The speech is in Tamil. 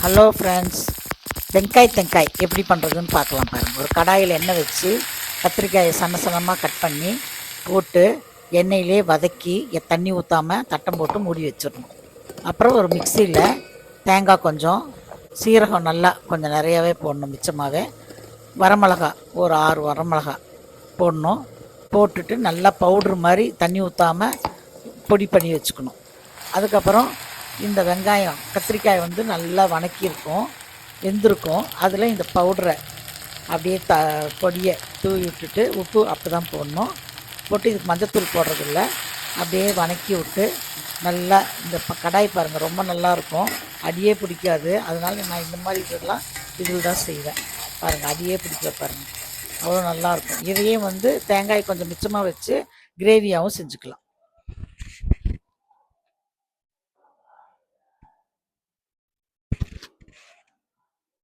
ஹலோ ஃப்ரெண்ட்ஸ், வெங்காய் எப்படி பண்ணுறதுன்னு பார்க்கலாம் பாருங்கள். ஒரு கடாயில் எண்ணெய் வச்சு கத்திரிக்காயை சன்னமாக கட் பண்ணி போட்டு எண்ணெயிலே வதக்கி தண்ணி ஊற்றாமல் தட்டம் போட்டு மூடி வச்சிடணும். அப்புறம் ஒரு மிக்சியில் தேங்காய் கொஞ்சம், சீரகம் நல்லா கொஞ்சம் நிறையாவே போடணும், மிச்சமாகவே வரமிளகா ஒரு 6 வரமிளகா போடணும். போட்டுட்டு நல்லா பவுட்ரு மாதிரி தண்ணி ஊற்றாமல் பொடி பண்ணி வச்சுக்கணும். அதுக்கப்புறம் இந்த வெங்காயம் கத்திரிக்காய் நல்லா வணக்கியிருக்கும், வெந்திருக்கும். அதில் இந்த பவுடரை அப்படியே பொடியை தூவி விட்டுட்டு உப்பு அப்படி தான் போடணும். போட்டு இதுக்கு மஞ்சத்தூள் போடுறதில்ல, அப்படியே வணக்கி விட்டு நல்லா இந்த கடாய் பாருங்கள் ரொம்ப நல்லாயிருக்கும், அடியே பிடிக்காது. அதனால நான் இந்த மாதிரி இதெல்லாம் இதில் தான் செய்வேன் பாருங்கள். அடியே பிடிக்கல பாருங்கள், அவ்வளோ நல்லாயிருக்கும். இதையே தேங்காய் கொஞ்சம் மிச்சமாக வச்சு கிரேவியாகவும் செஞ்சுக்கலாம்.